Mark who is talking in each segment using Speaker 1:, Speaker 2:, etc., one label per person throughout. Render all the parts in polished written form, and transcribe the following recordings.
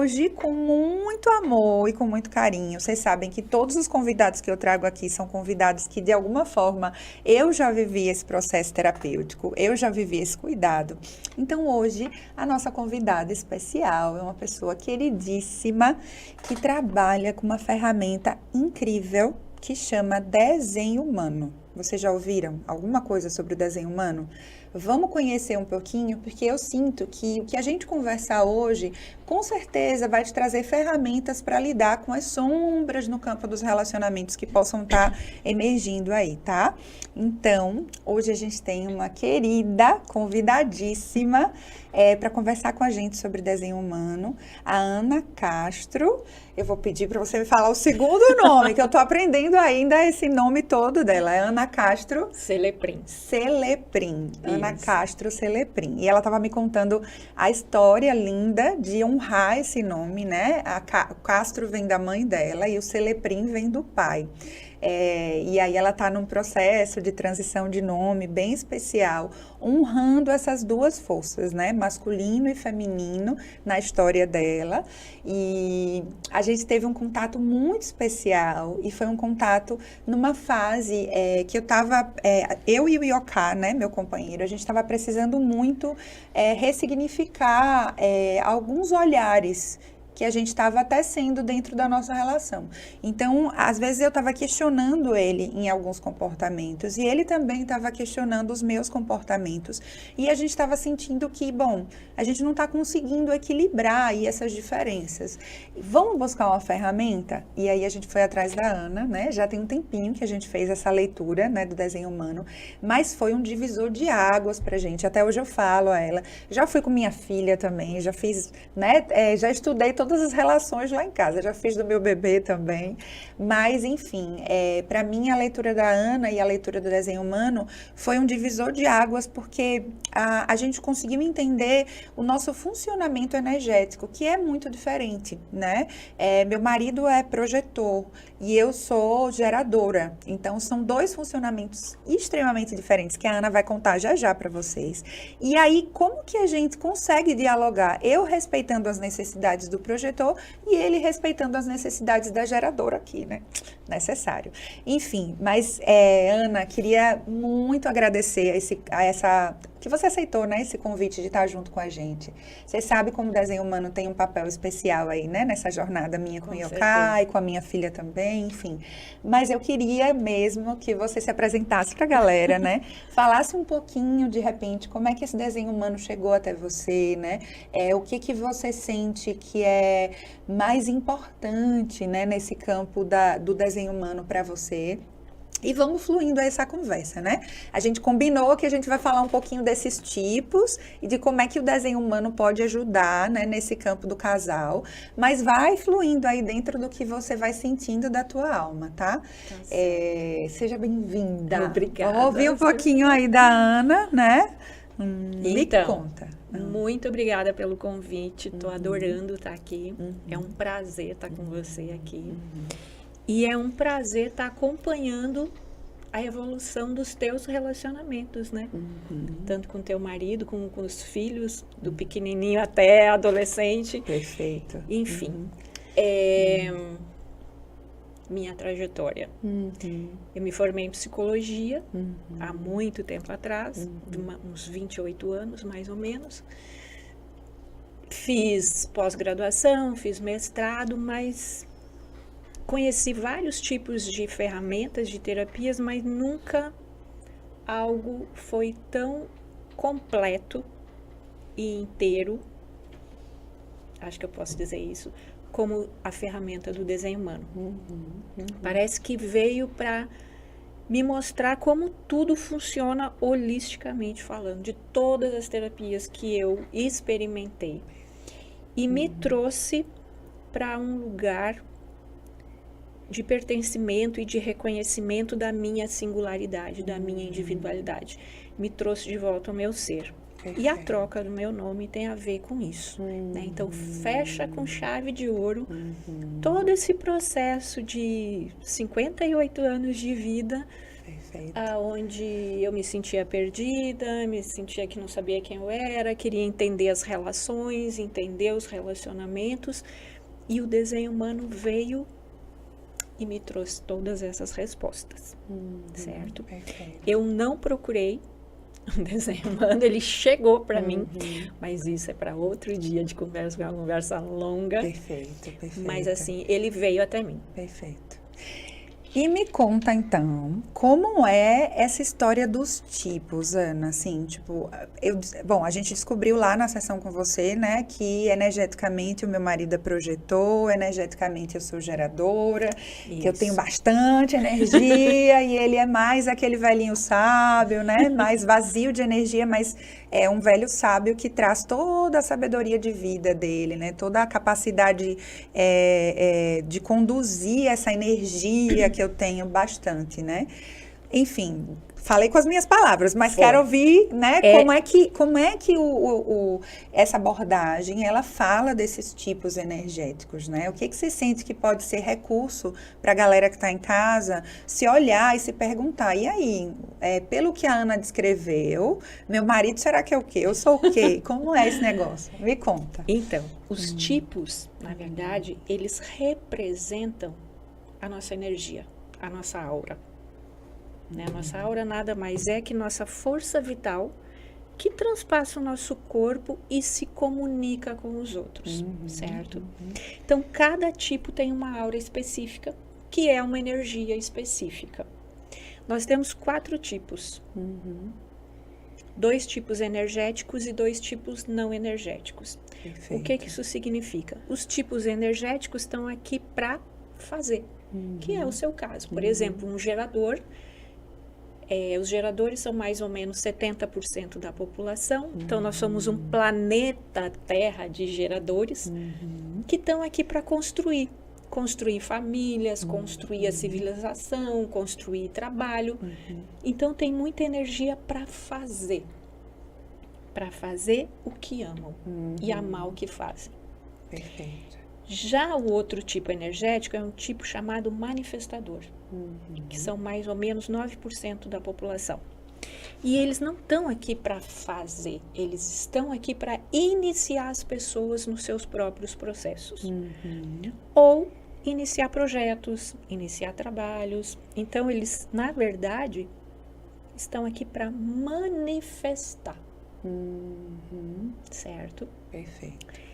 Speaker 1: hoje com muito amor e com muito carinho. Vocês sabem que todos os convidados que eu trago aqui são convidados que, de alguma forma, eu já vivi esse processo terapêutico, eu já vivi esse cuidado. Então, hoje, a nossa convidada especial é uma pessoa queridíssima que trabalha com uma ferramenta incrível que chama desenho humano. Vocês já ouviram alguma coisa sobre o desenho humano? Vamos conhecer um pouquinho, porque eu sinto que o que a gente conversar hoje, com certeza vai te trazer ferramentas para lidar com as sombras no campo dos relacionamentos que possam estar emergindo aí, tá? Então, hoje a gente tem uma querida, convidadíssima, para conversar com a gente sobre desenho humano, a Ana Castro. Eu vou pedir para você me falar o segundo nome, que eu estou aprendendo ainda esse nome todo dela. É Ana Castro
Speaker 2: Celeprim.
Speaker 1: Celeprim. Ana Castro Celeprim. E ela estava me contando a história linda de honrar esse nome, né? O Castro vem da mãe dela e o Celeprim vem do pai. E aí ela está num processo de transição de nome bem especial, honrando essas duas forças, né? Masculino e feminino na história dela. E a gente teve um contato muito especial e foi um contato numa fase que eu estava, eu e o Ioká, né, meu companheiro, a gente estava precisando muito ressignificar alguns olhares que a gente estava tecendo dentro da nossa relação. Então, às vezes eu estava questionando ele em alguns comportamentos e ele também estava questionando os meus comportamentos. E a gente estava sentindo que, bom, a gente não está conseguindo equilibrar aí essas diferenças. Vamos buscar uma ferramenta? E aí a gente foi atrás da Ana, né? Já tem um tempinho que a gente fez essa leitura, né, do desenho humano, mas foi um divisor de águas pra gente. Até hoje eu falo a ela. Já fui com minha filha também, já fiz, né? Já estudei todas as relações lá em casa, já fiz do meu bebê também, mas enfim, para mim a leitura da Ana e a leitura do desenho humano foi um divisor de águas, porque a gente conseguiu entender o nosso funcionamento energético, que é muito diferente, né? Meu marido é projetor e eu sou geradora, então são dois funcionamentos extremamente diferentes, que a Ana vai contar já já para vocês. E aí, como que a gente consegue dialogar? Eu respeitando as necessidades do projetor e ele respeitando as necessidades da geradora aqui, né? Necessário. Enfim, mas Ana, queria muito agradecer que você aceitou, né, esse convite de estar junto com a gente. Você sabe como o desenho humano tem um papel especial aí, né, nessa jornada minha com o Ioká e com a minha filha também, enfim. Mas eu queria mesmo que você se apresentasse para a galera, né, falasse um pouquinho, de repente, como é que esse desenho humano chegou até você, né, o que você sente que é mais importante, né, nesse campo do desenho humano para você. E vamos fluindo essa conversa, né? A gente combinou que a gente vai falar um pouquinho desses tipos e de como é que o desenho humano pode ajudar, né, nesse campo do casal, mas vai fluindo aí dentro do que você vai sentindo da tua alma, tá? Seja bem-vinda.
Speaker 2: Obrigada.
Speaker 1: Vamos ouvir um pouquinho aí da Ana, né? Me conta.
Speaker 2: Muito obrigada pelo convite, estou adorando estar aqui, é um prazer estar com você aqui. E é um prazer estar acompanhando a evolução dos teus relacionamentos, né? Tanto com teu marido, como com os filhos, do pequenininho até adolescente.
Speaker 1: Perfeito.
Speaker 2: Enfim, minha trajetória. Eu me formei em psicologia há muito tempo atrás, uns 28 anos mais ou menos. Fiz pós-graduação, fiz mestrado, mas conheci vários tipos de ferramentas, de terapias, mas nunca algo foi tão completo e inteiro, acho que eu posso dizer isso, como a ferramenta do desenho humano. Parece que veio para me mostrar como tudo funciona holisticamente falando, de todas as terapias que eu experimentei. E me trouxe para um lugar de pertencimento e de reconhecimento da minha singularidade, da minha individualidade. Me trouxe de volta ao meu ser. Perfeito. E a troca do meu nome tem a ver com isso. Né? Então, fecha com chave de ouro todo esse processo de 58 anos de vida
Speaker 1: Perfeito.
Speaker 2: Onde eu me sentia perdida, me sentia que não sabia quem eu era, queria entender as relações, entender os relacionamentos, e o desenho humano veio e me trouxe todas essas respostas, certo?
Speaker 1: Perfeito.
Speaker 2: Eu não procurei o desenho humano, ele chegou para mim, mas isso é para outro dia de conversa, uma conversa longa.
Speaker 1: Perfeito, perfeito.
Speaker 2: Mas assim, ele veio até mim.
Speaker 1: Perfeito. E me conta então, como é essa história dos tipos, Ana? Assim, tipo, bom, a gente descobriu lá na sessão com você, né, que energeticamente o meu marido é projetor, energeticamente eu sou geradora, que eu tenho bastante energia e ele é mais aquele velhinho sábio, né, mais vazio de energia, mas é um velho sábio que traz toda a sabedoria de vida dele, né, toda a capacidade de conduzir essa energia que eu tenho bastante, né? Enfim, falei com as minhas palavras, mas quero ouvir, né? Como é que essa abordagem, ela fala desses tipos energéticos, né? O que você sente que pode ser recurso para a galera que está em casa se olhar e se perguntar, e aí, pelo que a Ana descreveu, meu marido será que é o quê? Eu sou o quê? Como é esse negócio? Me conta.
Speaker 2: Então, os tipos, na verdade, eles representam a nossa energia, a nossa aura. Né? A nossa aura nada mais é que nossa força vital que transpassa o nosso corpo e se comunica com os outros, certo? Então, cada tipo tem uma aura específica, que é uma energia específica. Nós temos 4 tipos. 2 tipos energéticos e 2 tipos não energéticos.
Speaker 1: Perfeito.
Speaker 2: O que isso significa? Os tipos energéticos estão aqui para fazer, que é o seu caso. Por exemplo, um gerador, os geradores são mais ou menos 70% da população, então nós somos um planeta Terra de geradores que estão aqui para construir famílias, construir a civilização, construir trabalho. Então tem muita energia para fazer o que amam e amar o que fazem.
Speaker 1: Perfeito.
Speaker 2: Já o outro tipo energético é um tipo chamado manifestador, que são mais ou menos 9% da população. E eles não estão aqui para fazer, eles estão aqui para iniciar as pessoas nos seus próprios processos. Ou iniciar projetos, iniciar trabalhos. Então, eles, na verdade, estão aqui para manifestar. Certo?
Speaker 1: Perfeito.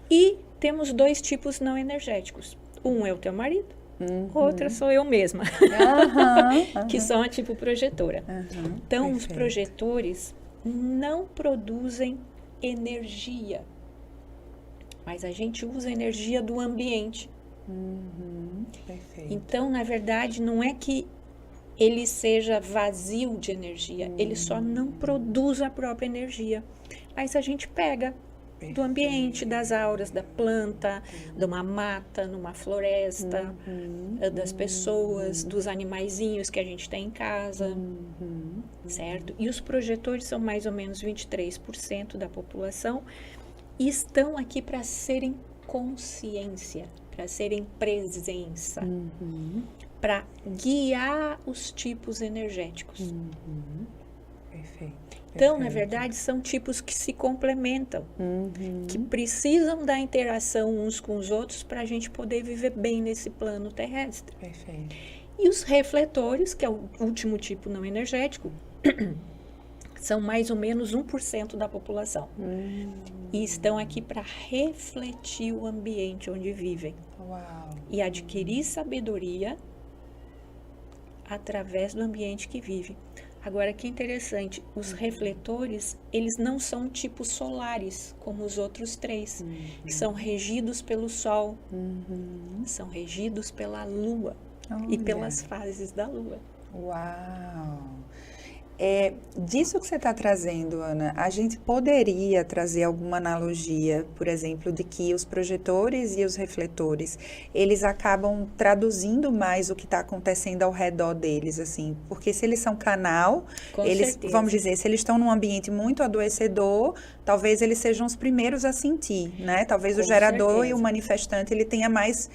Speaker 2: E temos 2 tipos não energéticos. Um é o teu marido, outra sou eu mesma, que são a tipo projetora. Então, os projetores não produzem energia, mas a gente usa a energia do ambiente.
Speaker 1: Perfeito.
Speaker 2: Então, na verdade, não é que ele seja vazio de energia, ele só não produz a própria energia, mas a gente pega do ambiente, das auras, da planta, de uma mata, numa floresta, das pessoas, dos animaizinhos que a gente tem em casa, certo? E os projetores são mais ou menos 23% da população e estão aqui para serem consciência, para serem presença, para guiar os tipos energéticos.
Speaker 1: Perfeito.
Speaker 2: Então, na verdade, são tipos que se complementam, que precisam da interação uns com os outros para a gente poder viver bem nesse plano terrestre.
Speaker 1: Perfeito.
Speaker 2: E os refletores, que é o último tipo não energético, são mais ou menos 1% da população. E estão aqui para refletir o ambiente onde vivem.
Speaker 1: Uau.
Speaker 2: E adquirir sabedoria através do ambiente que vive. Agora, que interessante, os refletores, eles não são tipos solares, como os outros 3, que são regidos pelo Sol, são regidos pela Lua e pelas fases da Lua.
Speaker 1: Uau! Disso que você está trazendo, Ana, a gente poderia trazer alguma analogia, por exemplo, de que os projetores e os refletores, eles acabam traduzindo mais o que está acontecendo ao redor deles, assim, porque se eles são canal, vamos dizer, se eles estão num ambiente muito adoecedor, talvez eles sejam os primeiros a sentir, né? Talvez o gerador e o manifestante, ele tenha mais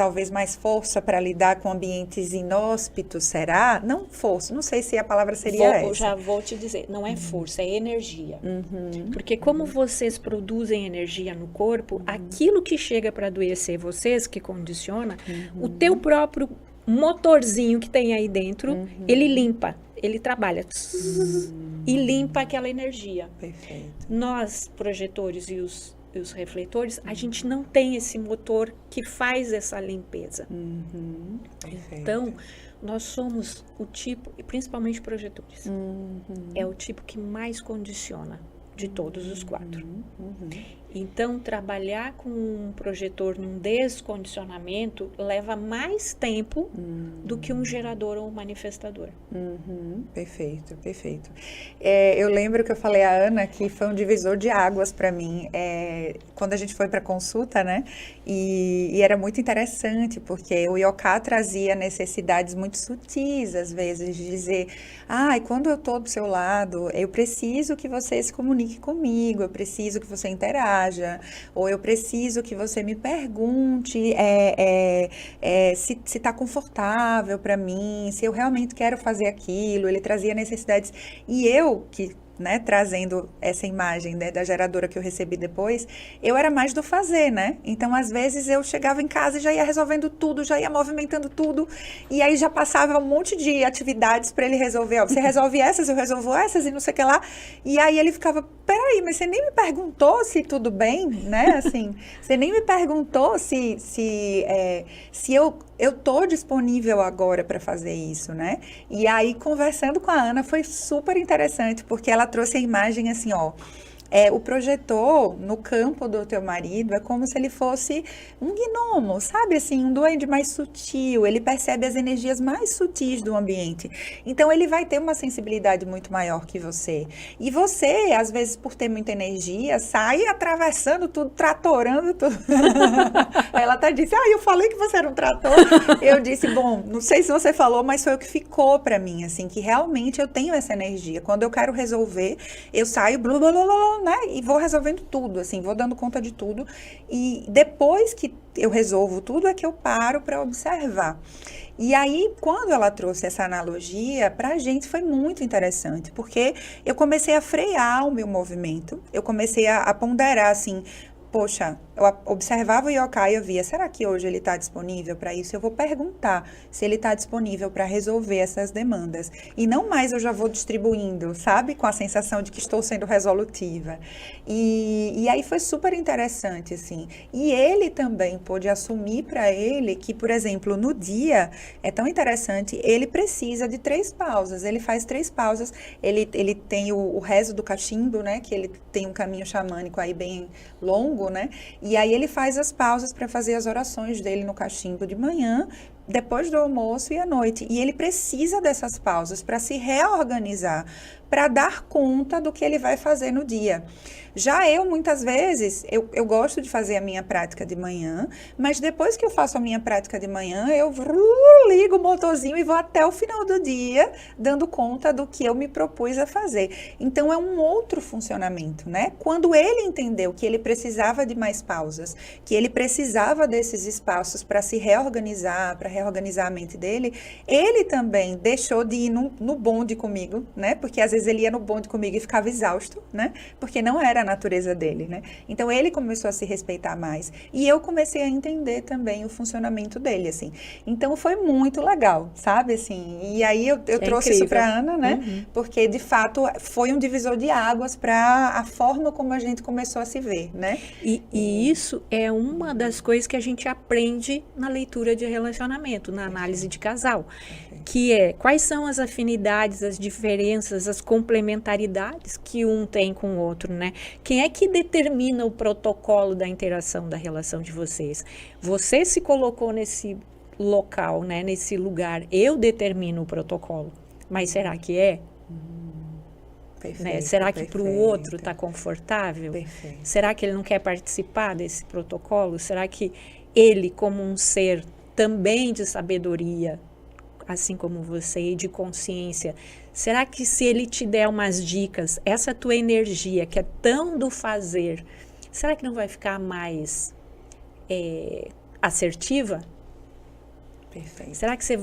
Speaker 1: talvez mais força para lidar com ambientes inóspitos, será? Não força, não sei se a palavra seria essa.
Speaker 2: Já vou te dizer, não é força, é energia. Porque como vocês produzem energia no corpo, aquilo que chega para adoecer vocês, que condiciona, o teu próprio motorzinho que tem aí dentro, ele limpa, ele trabalha e limpa aquela energia.
Speaker 1: Perfeito.
Speaker 2: Nós, projetores e os refletores, a gente não tem esse motor que faz essa limpeza. Então, nós somos o tipo, e principalmente projetores, é o tipo que mais condiciona de todos os 4. Então, trabalhar com um projetor num descondicionamento leva mais tempo do que um gerador ou um manifestador.
Speaker 1: Perfeito, perfeito. Eu lembro que eu falei à Ana que foi um divisor de águas para mim, quando a gente foi para consulta, né? E era muito interessante, porque o yoga trazia necessidades muito sutis, às vezes, de dizer, quando eu estou do seu lado, eu preciso que você se comunique comigo, eu preciso que você interaja, ou eu preciso que você me pergunte se está confortável para mim, se eu realmente quero fazer aquilo. Ele trazia necessidades. E eu, que trazendo essa imagem da geradora que eu recebi depois, eu era mais do fazer, né? Então, às vezes, eu chegava em casa e já ia resolvendo tudo, já ia movimentando tudo, e aí já passava um monte de atividades para ele resolver. Você resolve essas, eu resolvo essas, e não sei o que lá. E aí ele ficava, peraí, mas você nem me perguntou se tudo bem, né? Assim, você nem me perguntou se eu tô disponível agora para fazer isso, né? E aí, conversando com a Ana, foi super interessante, porque ela trouxe a imagem assim, o projetor no campo do teu marido é como se ele fosse um gnomo, sabe? Assim, um duende mais sutil. Ele percebe as energias mais sutis do ambiente. Então, ele vai ter uma sensibilidade muito maior que você. E você, às vezes, por ter muita energia, sai atravessando tudo, tratorando tudo. Ela até disse, eu falei que você era um trator. Eu disse, bom, não sei se você falou, mas foi o que ficou pra mim, assim, que realmente eu tenho essa energia. Quando eu quero resolver, eu saio, blá, blá, blá, blá, né? E vou resolvendo tudo, assim, vou dando conta de tudo. E depois que eu resolvo tudo, é que eu paro para observar. E aí, quando ela trouxe essa analogia, pra gente foi muito interessante, porque eu comecei a frear o meu movimento, eu comecei a ponderar, assim, poxa, eu observava o yokai e eu via, será que hoje ele está disponível para isso? Eu vou perguntar se ele está disponível para resolver essas demandas. E não mais eu já vou distribuindo, sabe? Com a sensação de que estou sendo resolutiva. E aí foi super interessante, assim. E ele também pôde assumir para ele que, por exemplo, no dia, é tão interessante, ele precisa de 3 pausas. Ele faz 3 pausas. Ele tem o rezo do cachimbo, né? Que ele tem um caminho xamânico aí bem longo, né? E aí ele faz as pausas para fazer as orações dele no cachimbo de manhã, depois do almoço e à noite. E ele precisa dessas pausas para se reorganizar, para dar conta do que ele vai fazer no dia. Já eu, muitas vezes, eu gosto de fazer a minha prática de manhã, mas depois que eu faço a minha prática de manhã, eu ligo o motorzinho e vou até o final do dia, dando conta do que eu me propus a fazer. Então, é um outro funcionamento, né? Quando ele entendeu que ele precisava de mais pausas, que ele precisava desses espaços para se reorganizar, para reorganizar a mente dele, ele também deixou de ir no bonde comigo, né? Porque às vezes ele ia no bonde comigo e ficava exausto, né? Porque não era a natureza dele, né? Então ele começou a se respeitar mais e eu comecei a entender também o funcionamento dele, assim. Então foi muito legal, sabe, assim. E aí eu trouxe incrível. Isso para Ana, né? Porque de fato foi um divisor de águas para a forma como a gente começou a se ver, né?
Speaker 2: E isso é uma das coisas que a gente aprende na leitura de relacionamento, na análise de casal, que é quais são as afinidades, as diferenças, as complementaridades que um tem com o outro, né? Quem é que determina o protocolo da interação da relação de vocês? Você se colocou nesse local, né? Nesse lugar, eu determino o protocolo. Mas será que é?
Speaker 1: Perfeito,
Speaker 2: né? Será que para o outro está confortável?
Speaker 1: Perfeito.
Speaker 2: Será que ele não quer participar desse protocolo? Será que ele, como um ser também de sabedoria, assim como você, e de consciência, será que se ele te der umas dicas, essa tua energia que é tão do fazer, será que não vai ficar mais assertiva?
Speaker 1: Perfeito.
Speaker 2: Será que você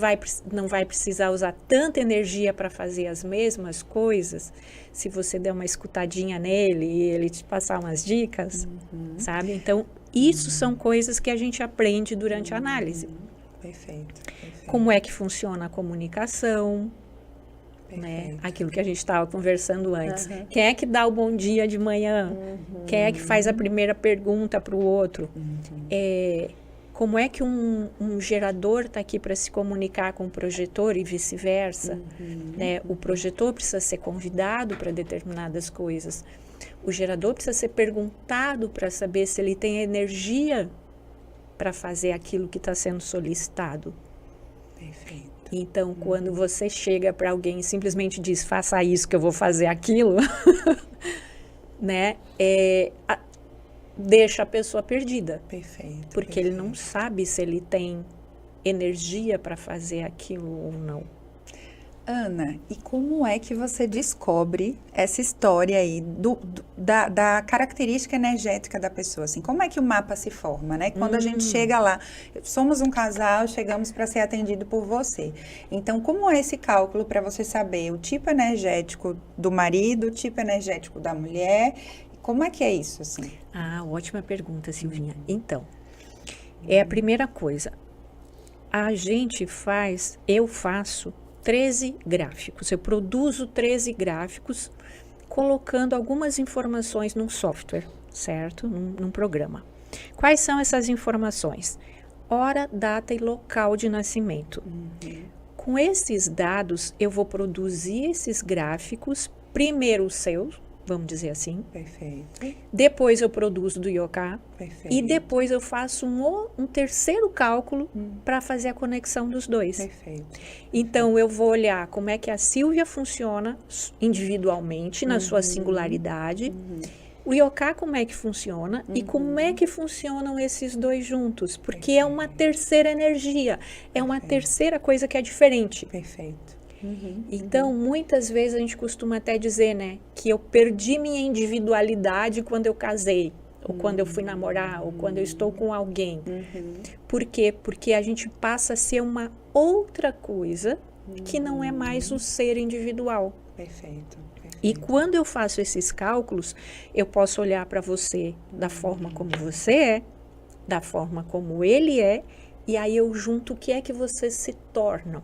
Speaker 2: não vai precisar usar tanta energia para fazer as mesmas coisas se você der uma escutadinha nele e ele te passar umas dicas, sabe? Então, isso são coisas que a gente aprende durante a análise.
Speaker 1: Perfeito.
Speaker 2: Como é que funciona a comunicação, né? Aquilo que a gente estava conversando antes. Quem é que dá o bom dia de manhã? Quem é que faz a primeira pergunta para o outro? Como é que um gerador está aqui para se comunicar com o projetor e vice-versa? Né? O projetor precisa ser convidado para determinadas coisas. O gerador precisa ser perguntado para saber se ele tem energia para fazer aquilo que está sendo solicitado.
Speaker 1: Perfeito.
Speaker 2: Então, quando você chega para alguém e simplesmente diz, faça isso que eu vou fazer aquilo, né? Deixa a pessoa perdida.
Speaker 1: Perfeito.
Speaker 2: Porque ele não sabe se ele tem energia para fazer aquilo ou não.
Speaker 1: Ana, e como é que você descobre essa história aí da característica energética da pessoa? Assim, como é que o mapa se forma, né? Quando a gente chega lá, somos um casal, chegamos para ser atendido por você. Então, como é esse cálculo para você saber o tipo energético do marido, o tipo energético da mulher? Como é que é isso, assim?
Speaker 2: Ótima pergunta, Silvinha. Então, é a primeira coisa. Eu faço 13 gráficos. Eu produzo 13 gráficos colocando algumas informações num software, certo? Num programa. Quais são essas informações? Hora, data e local de nascimento. Com esses dados, eu vou produzir esses gráficos, primeiro os seus, vamos dizer assim.
Speaker 1: Perfeito.
Speaker 2: Depois eu produzo do Yoká.
Speaker 1: Perfeito.
Speaker 2: E depois eu faço um terceiro cálculo para fazer a conexão dos dois.
Speaker 1: Perfeito.
Speaker 2: Então, eu vou olhar como é que a Silvia funciona individualmente, na sua singularidade. O Yoká, como é que funciona e como é que funcionam esses dois juntos. Porque é uma terceira energia, é uma terceira coisa que é diferente.
Speaker 1: Perfeito.
Speaker 2: Então, muitas vezes a gente costuma até dizer, né, que eu perdi minha individualidade quando eu casei, ou quando eu fui namorar, ou quando eu estou com alguém. Por quê? Porque a gente passa a ser uma outra coisa que não é mais o ser individual.
Speaker 1: Perfeito.
Speaker 2: E quando eu faço esses cálculos, eu posso olhar para você da forma como você é, da forma como ele é, e aí eu junto o que é que vocês se tornam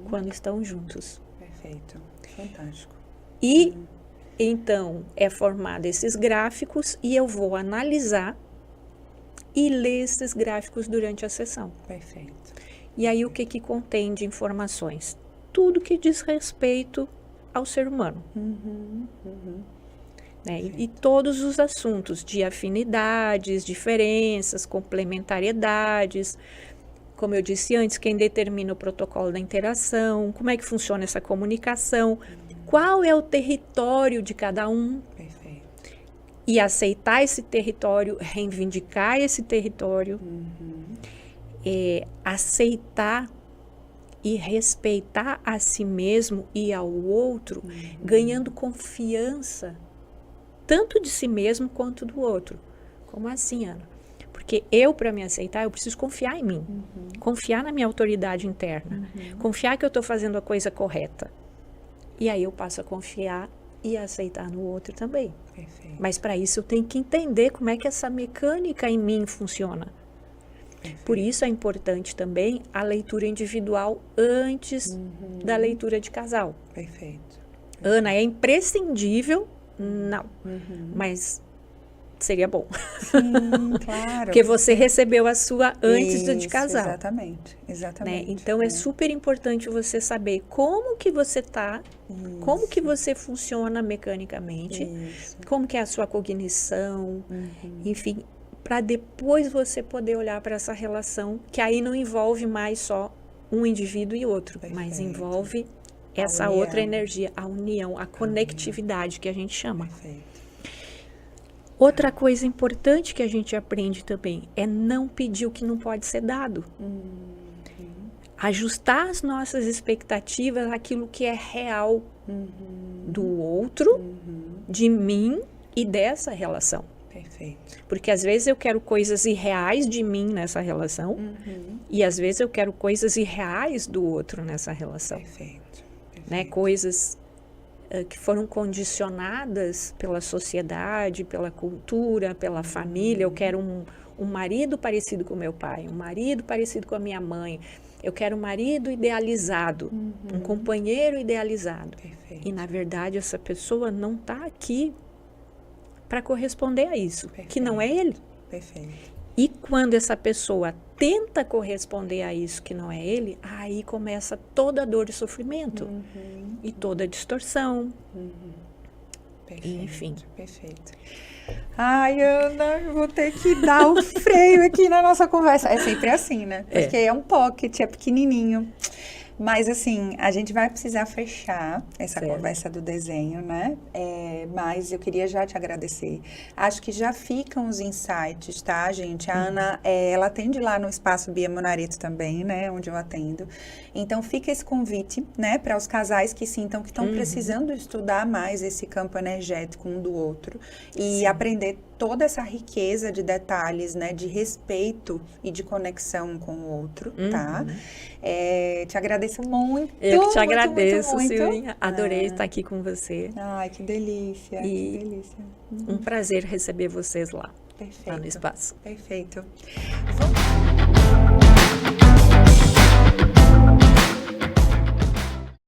Speaker 2: quando estão juntos.
Speaker 1: Perfeito. Fantástico.
Speaker 2: E então é formado esses gráficos e eu vou analisar e ler esses gráficos durante a sessão.
Speaker 1: Perfeito.
Speaker 2: E aí o que contém de informações? Tudo que diz respeito ao ser humano. Né? E todos os assuntos de afinidades, diferenças, complementariedades, como eu disse antes, quem determina o protocolo da interação, como é que funciona essa comunicação, qual é o território de cada um,
Speaker 1: Perfeito.
Speaker 2: e aceitar esse território, reivindicar esse território, aceitar e respeitar a si mesmo e ao outro, ganhando confiança tanto de si mesmo quanto do outro. Como assim, Ana? Porque para me aceitar, eu preciso confiar em mim. Confiar na minha autoridade interna. Confiar que eu estou fazendo a coisa correta. E aí eu passo a confiar e a aceitar no outro também.
Speaker 1: Perfeito.
Speaker 2: Mas para isso eu tenho que entender como é que essa mecânica em mim funciona.
Speaker 1: Perfeito.
Speaker 2: Por isso é importante também a leitura individual antes da leitura de casal.
Speaker 1: Perfeito.
Speaker 2: Ana, é imprescindível? Não, mas seria bom.
Speaker 1: Sim, claro.
Speaker 2: Porque você recebeu a sua antes de
Speaker 1: Isso,
Speaker 2: casar.
Speaker 1: Exatamente,
Speaker 2: Né?
Speaker 1: exatamente.
Speaker 2: Então, é super importante você saber como que você está, como que você funciona mecanicamente, como que é a sua cognição, enfim, para depois você poder olhar para essa relação, que aí não envolve mais só um indivíduo e outro, mas envolve essa outra energia, a união, a conectividade que a gente chama.
Speaker 1: Perfeito.
Speaker 2: Outra coisa importante que a gente aprende também é não pedir o que não pode ser dado. Ajustar as nossas expectativas àquilo que é real do outro, de mim e dessa relação.
Speaker 1: Perfeito. Perfeito.
Speaker 2: Porque às vezes eu quero coisas irreais de mim nessa relação, e às vezes eu quero coisas irreais do outro nessa relação.
Speaker 1: Perfeito.
Speaker 2: Né? Coisas que foram condicionadas pela sociedade, pela cultura, pela família. Eu quero um marido parecido com meu pai, um marido parecido com a minha mãe. Eu quero um marido idealizado, um companheiro idealizado.
Speaker 1: Perfeito.
Speaker 2: E, na verdade, essa pessoa não está aqui para corresponder a isso, que não é ele.
Speaker 1: Perfeito.
Speaker 2: E quando essa pessoa tenta corresponder a isso que não é ele, aí começa toda a dor e sofrimento. E toda a distorção.
Speaker 1: Perfeito.
Speaker 2: Enfim.
Speaker 1: Perfeito. Ai, Ana, eu vou ter que dar o freio aqui na nossa conversa. É sempre assim, né? Porque é um pocket, é pequenininho. Mas, assim, a gente vai precisar fechar essa conversa do desenho, né? Mas eu queria já te agradecer. Acho que já ficam os insights, tá, gente? A Ana, ela atende lá no Espaço Bia Monareto também, né? Onde eu atendo. Então, fica esse convite, né? Para os casais que sintam que estão precisando estudar mais esse campo energético um do outro. E aprender toda essa riqueza de detalhes, né? De respeito e de conexão com o outro, tá? Te agradeço muito.
Speaker 2: Eu que te agradeço,
Speaker 1: muito.
Speaker 2: Silvinha. Adorei estar aqui com você.
Speaker 1: Ai, que delícia, que delícia.
Speaker 2: Um prazer receber vocês lá.
Speaker 1: Perfeito.
Speaker 2: Lá no espaço.
Speaker 1: Perfeito.